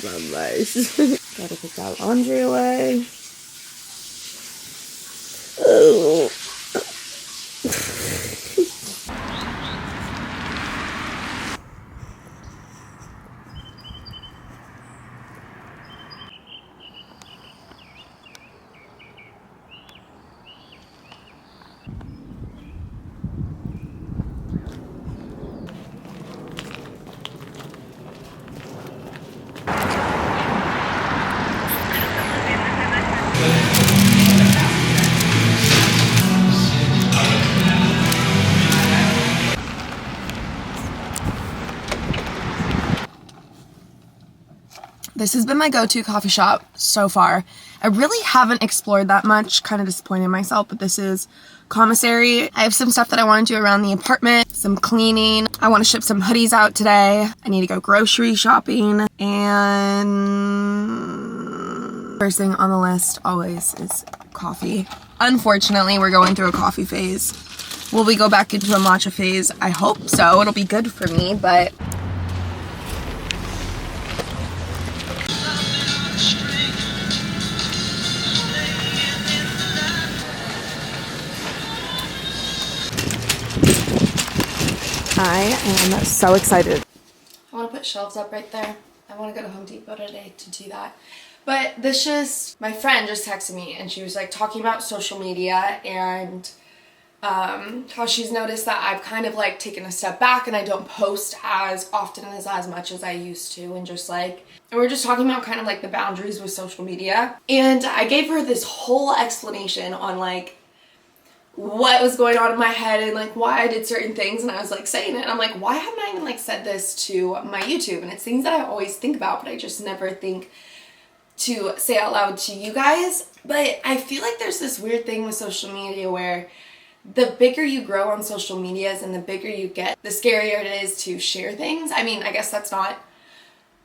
members. Gotta put that laundry away. Oh. This has been my go-to coffee shop so far. I really haven't explored that much, kind of disappointed in myself, but this is Commissary. I have some stuff that I want to do around the apartment, some cleaning. I want to ship some hoodies out today. I need to go grocery shopping, and first thing on the list always is coffee. Unfortunately, we're going through a coffee phase. Will we go back into a matcha phase? I hope so. It'll be good for me, but I am so excited. I want to put shelves up right there. I want to go to Home Depot today to do that. But my friend just texted me and she was like talking about social media and how she's noticed that I've kind of like taken a step back and I don't post as often as much as I used to, and we're just talking about kind of like the boundaries with social media. And I gave her this whole explanation on like what was going on in my head and like why I did certain things, and I was like saying it and I'm like, why haven't I even like said this to my YouTube? And it's things that I always think about but I just never think to say out loud to you guys. But I feel like there's this weird thing with social media where the bigger you grow on social medias and the bigger you get, the scarier it is to share things. I mean, I guess that's not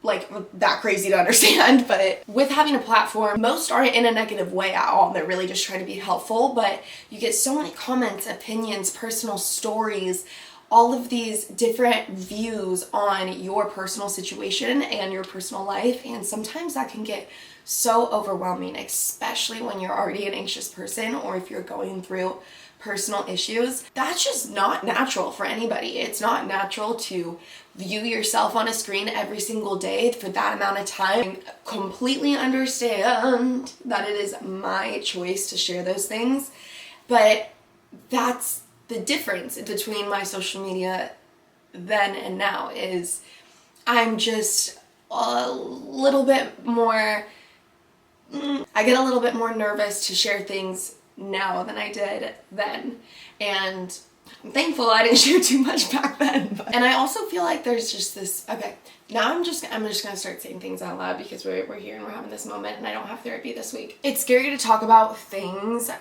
like that crazy to understand, but with having a platform, most aren't in a negative way at all. They're really just trying to be helpful, but you get so many comments, opinions, personal stories, all of these different views on your personal situation and your personal life, and sometimes that can get so overwhelming, especially when you're already an anxious person or if you're going through personal issues. That's just not natural for anybody. It's not natural to view yourself on a screen every single day for that amount of time. I completely understand that it is my choice to share those things, but that's the difference between my social media then and now, is I'm just a little bit more, I get a little bit more nervous to share things now than I did then, and I'm thankful I didn't share too much back then. But. And I also feel like there's just this, okay, now I'm just gonna start saying things out loud because we're here and we're having this moment and I don't have therapy this week. It's scary to talk about things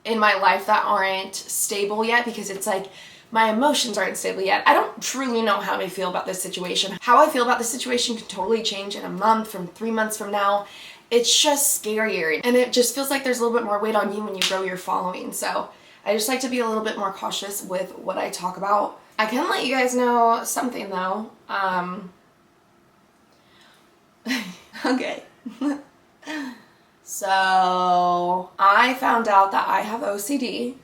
in my life that aren't stable yet, because it's like my emotions aren't stable yet. I don't truly know how I feel about this situation. How I feel about this situation can totally change in a month, from 3 months from now. It's just scarier, and it just feels like there's a little bit more weight on you when you grow your following. So I just like to be a little bit more cautious with what I talk about. I can let you guys know something though. Okay. So I found out that I have OCD.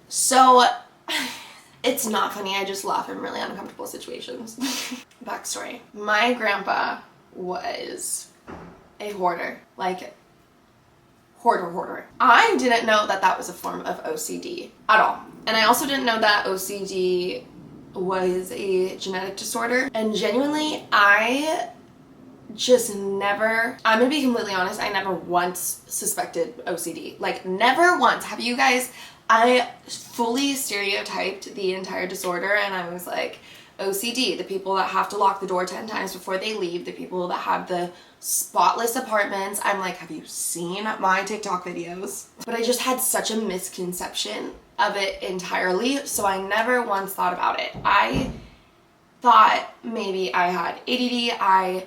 So it's not funny, I just laugh in really uncomfortable situations. Backstory. My grandpa was a hoarder, like hoarder. I didn't know that that was a form of OCD at all. And I also didn't know that OCD was a genetic disorder. And genuinely, I just never, I'm gonna be completely honest, I never once suspected OCD. Like, never once. Have you guys? I fully stereotyped the entire disorder, and I was like, OCD, the people that have to lock the door 10 times before they leave, the people that have the spotless apartments. I'm like, have you seen my TikTok videos? But I just had such a misconception of it entirely, so I never once thought about it. I thought maybe I had ADD.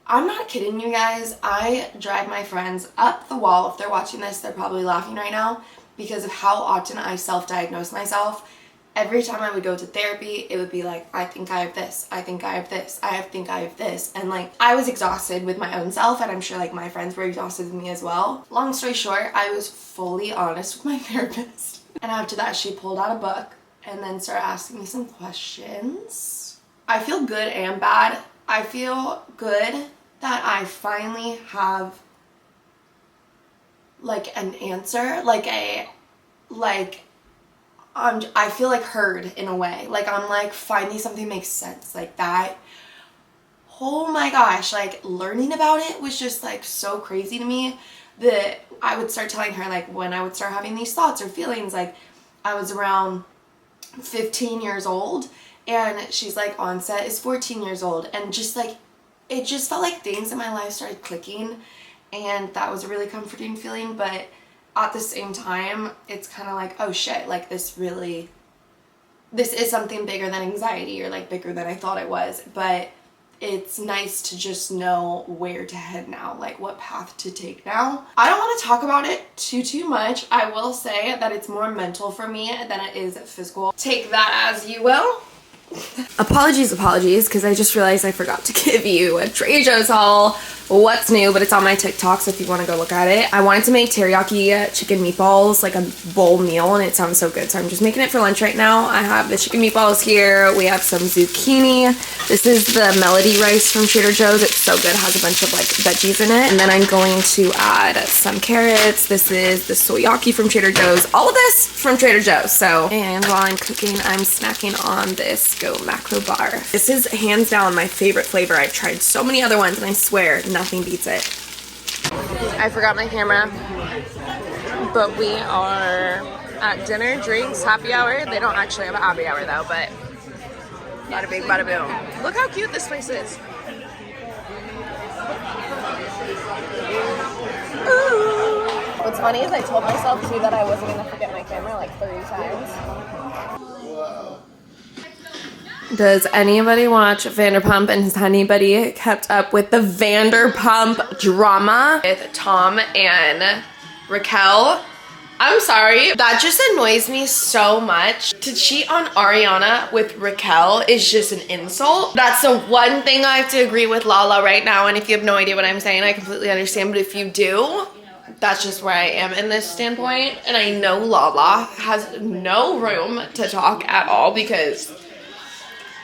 I'm not kidding you guys. I drive my friends up the wall. If they're watching this, they're probably laughing right now because of how often I self-diagnose myself. every time I would go to therapy, it would be like, I think I have this, I think I have this, think I have this. And like, I was exhausted with my own self, and I'm sure like my friends were exhausted with me as well. Long story short, I was fully honest with my therapist. And after that, she pulled out a book and then started asking me some questions. I feel good and bad. I feel good that I finally have like an answer, I feel like heard in a way. Like I'm like finally something makes sense like that. Oh my gosh, like learning about it was just like so crazy to me that I would start telling her like when I would start having these thoughts or feelings. Like I was around 15 years old and she's like onset is 14 years old, and just like it just felt like things in my life started clicking, and that was a really comforting feeling. But at the same time, it's kind of like, oh shit, like this is something bigger than anxiety, or like bigger than I thought it was. But it's nice to just know where to head now, like what path to take now. I don't want to talk about it too much. I will say that it's more mental for me than it is physical. Take that as you will. Apologies, because I just realized I forgot to give you a Trader Joe's haul. What's new, but it's on my TikTok, so if you want to go look at it. I wanted to make teriyaki chicken meatballs, like a bowl meal, and it sounds so good, so I'm just making it for lunch right now. I have the chicken meatballs here. We have some zucchini. This is the melody rice from Trader Joe's. It's so good. It has a bunch of like veggies in it. And then I'm going to add some carrots. This is the soyaki from Trader Joe's. All of this from Trader Joe's. So, and while I'm cooking, I'm snacking on this Go Macro bar. This is hands down my favorite flavor. I've tried so many other ones, and I swear nothing beats it. I forgot my camera, but we are at dinner, drinks, happy hour. They don't actually have a happy hour though, but bada bing, bada boom. Look how cute this place is. Ooh. What's funny is I told myself too that I wasn't gonna forget my camera like 30 times. Does anybody watch Vanderpump, and has anybody kept up with the Vanderpump drama with Tom and Raquel? I'm sorry, that just annoys me so much. To cheat on Ariana with Raquel is just an insult. That's the one thing I have to agree with Lala right now, and if you have no idea what I'm saying, I completely understand, but if you do, that's just where I am in this standpoint. And I know Lala has no room to talk at all, because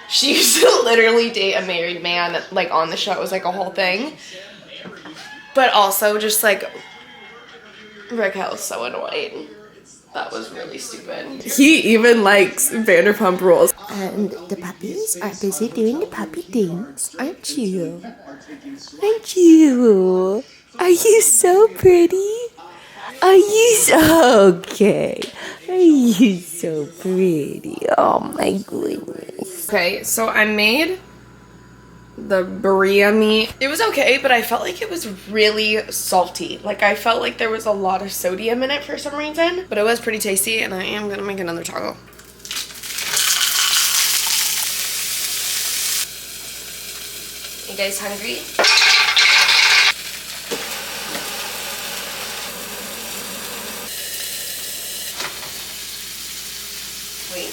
she used to literally date a married man, like on the show. It was like a whole thing. But also just like, Raquel's so annoying. That was really stupid. He even likes Vanderpump Rules. And the puppies are busy doing the puppy things, aren't you? Aren't you? Are you so pretty? Are you so okay? Are you so pretty? Oh my goodness. Okay, so I made the birria meat. It was okay, but I felt like it was really salty. Like I felt like there was a lot of sodium in it for some reason, but it was pretty tasty, and I am gonna make another taco. You guys hungry? Wait.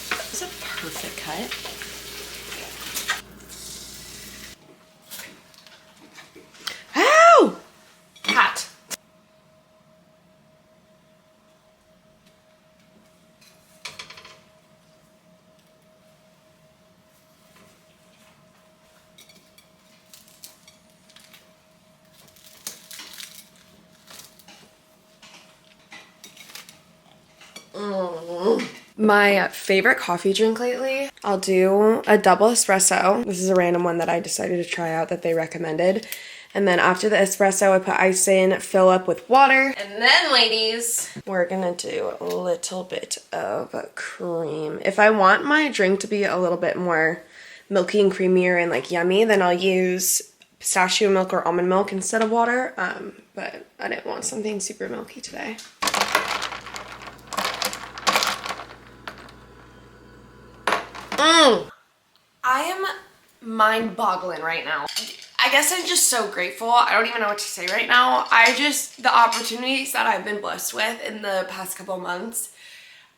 That was a perfect cut. Ow! Hot. My favorite coffee drink lately, I'll do a double espresso. This is a random one that I decided to try out that they recommended. And then after the espresso, I put ice in, fill up with water. And then, ladies, we're gonna do a little bit of cream. If I want my drink to be a little bit more milky and creamier and like yummy, then I'll use pistachio milk or almond milk instead of water. But I didn't want something super milky today. I am mind-boggling right now. I guess I'm just so grateful. I don't even know what to say right now. The opportunities that I've been blessed with in the past couple months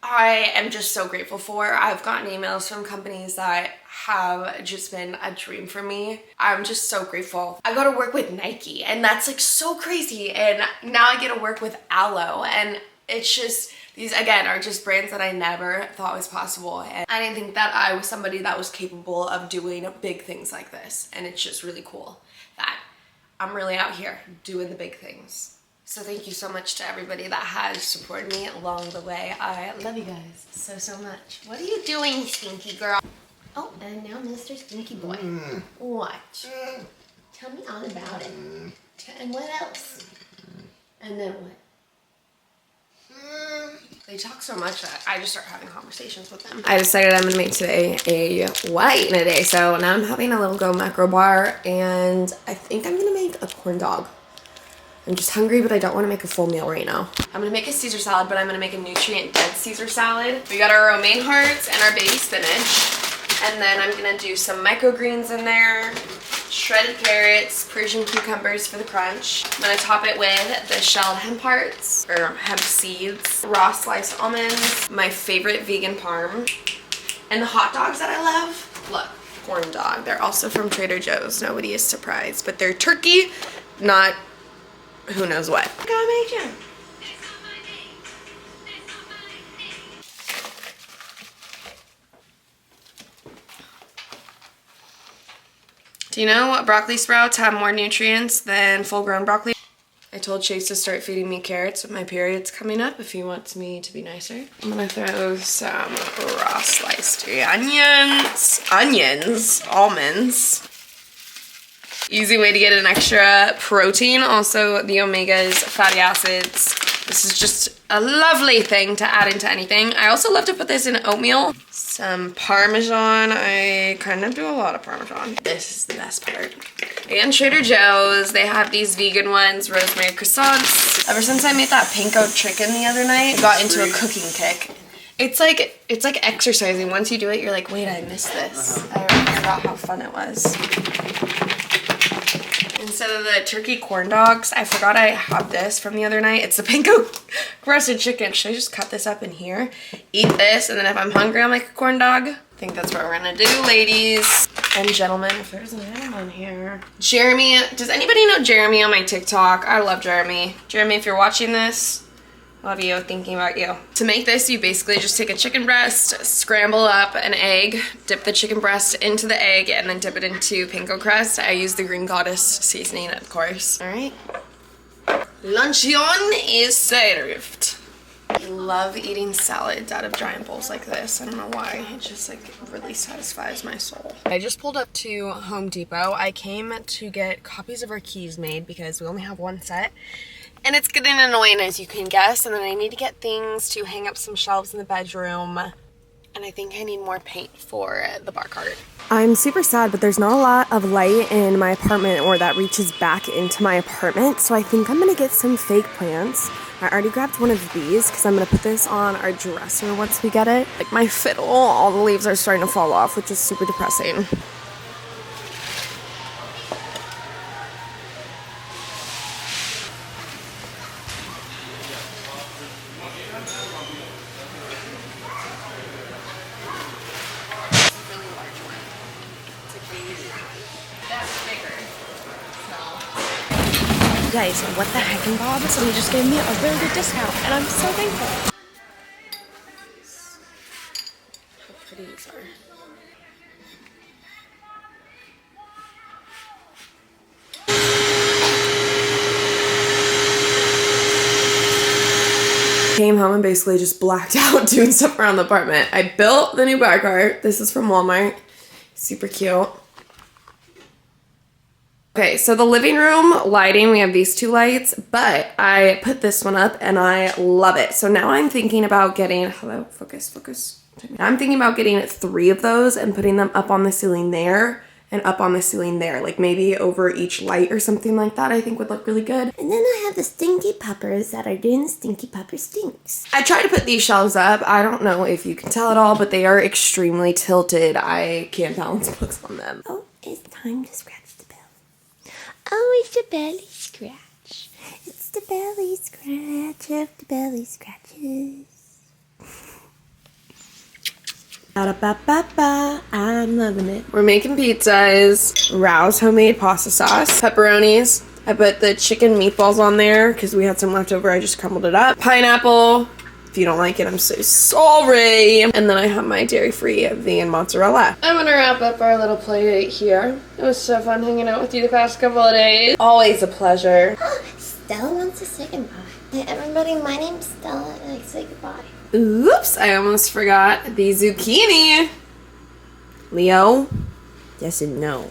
I am just so grateful for. I've gotten emails from companies that have just been a dream for me. I'm just so grateful. I got to work with Nike, and that's like so crazy. And now I get to work with Aloe, and it's just, these again are just brands that I never thought was possible. And I didn't think that I was somebody that was capable of doing big things like this. And it's just really cool that I'm really out here doing the big things. So thank you so much to everybody that has supported me along the way. I love you guys so, so much. What are you doing, stinky girl? Oh, and now Mr. Stinky Boy. What? Tell me all about it. And what else? And then what? They talk so much that I just start having conversations with them. I decided I'm gonna make today a what I eat in a day. So now I'm having a little go macro bar, and I think I'm gonna make a corn dog. I'm just hungry, but I don't want to make a full meal right now. I'm gonna make a Caesar salad, but I'm gonna make a nutrient-dense Caesar salad. We got our romaine hearts and our baby spinach. And then I'm gonna do some microgreens in there, shredded carrots, Persian cucumbers for the crunch. I'm gonna top it with the shelled hemp hearts, or hemp seeds, raw sliced almonds, my favorite vegan parm, and the hot dogs that I love. Look, corn dog. They're also from Trader Joe's. Nobody is surprised, but they're turkey, not who knows what. Combination. Do you know what broccoli sprouts have more nutrients than full-grown broccoli? I told Chase to start feeding me carrots with my period's coming up if he wants me to be nicer. I'm gonna throw some raw sliced onions, almonds. Easy way to get an extra protein. Also the omegas, fatty acids. This is just a lovely thing to add into anything. I also love to put this in oatmeal. Some Parmesan. I kind of do a lot of Parmesan. This is the best part. And Trader Joe's, they have these vegan ones, rosemary croissants. Ever since I made that panko chicken the other night, I got into a cooking kick. It's like exercising. Once you do it, you're like, wait, I missed this. I forgot how fun it was. Instead of the turkey corn dogs, I forgot I had this from the other night. It's the panko roasted chicken. Should I just cut this up in here? Eat this, and then if I'm hungry, I'll make a corn dog. I think that's what we're gonna do, ladies and gentlemen. If there's a gentleman here. Jeremy, does anybody know Jeremy on my TikTok? I love Jeremy. Jeremy, if you're watching this, love you, thinking about you. To make this, you basically just take a chicken breast, scramble up an egg, dip the chicken breast into the egg, and then dip it into panko crust. I use the Green Goddess seasoning, of course. All right. Luncheon is served. I love eating salads out of giant bowls like this. I don't know why. It just like really satisfies my soul. I just pulled up to Home Depot. I came to get copies of our keys made because we only have one set. And it's getting annoying, as you can guess. And then I need to get things to hang up some shelves in the bedroom. And I think I need more paint for the bar cart. I'm super sad, but there's not a lot of light in my apartment or that reaches back into my apartment. So I think I'm gonna get some fake plants. I already grabbed one of these because I'm gonna put this on our dresser once we get it. Like my fiddle, all the leaves are starting to fall off, which is super depressing. Guys, what the heck, and Bob? Somebody just gave me a really good discount, and I'm so thankful. How pretty these are. Came home and basically just blacked out doing stuff around the apartment. I built the new bar cart. This is from Walmart. Super cute. Okay, so the living room lighting, we have these two lights, but I put this one up and I love it. So now I'm thinking about getting, hello, focus. I'm thinking about getting 3 of those and putting them up on the ceiling there and up on the ceiling there, like maybe over each light or something like that. I think would look really good. And then I have the stinky puppers that are doing stinky pupper stinks. I try to put these shelves up. I don't know if you can tell at all, but they are extremely tilted. I can't balance books on them. Oh, it's time to scratch the belly. Oh, it's the belly scratch. It's the belly scratch of the belly scratches. Ba-da-ba-ba-ba. I'm loving it. We're making pizzas. Rao's homemade pasta sauce. Pepperonis. I put the chicken meatballs on there because we had some left over. I just crumbled it up. Pineapple. If you don't like it, I'm so sorry. And then I have my dairy-free vegan mozzarella. I'm gonna wrap up our little play date here. It was so fun hanging out with you the past couple of days. Always a pleasure. Stella wants to say goodbye. Hey, everybody, my name's Stella, and I say goodbye. Oops, I almost forgot the zucchini. Leo? Yes and no.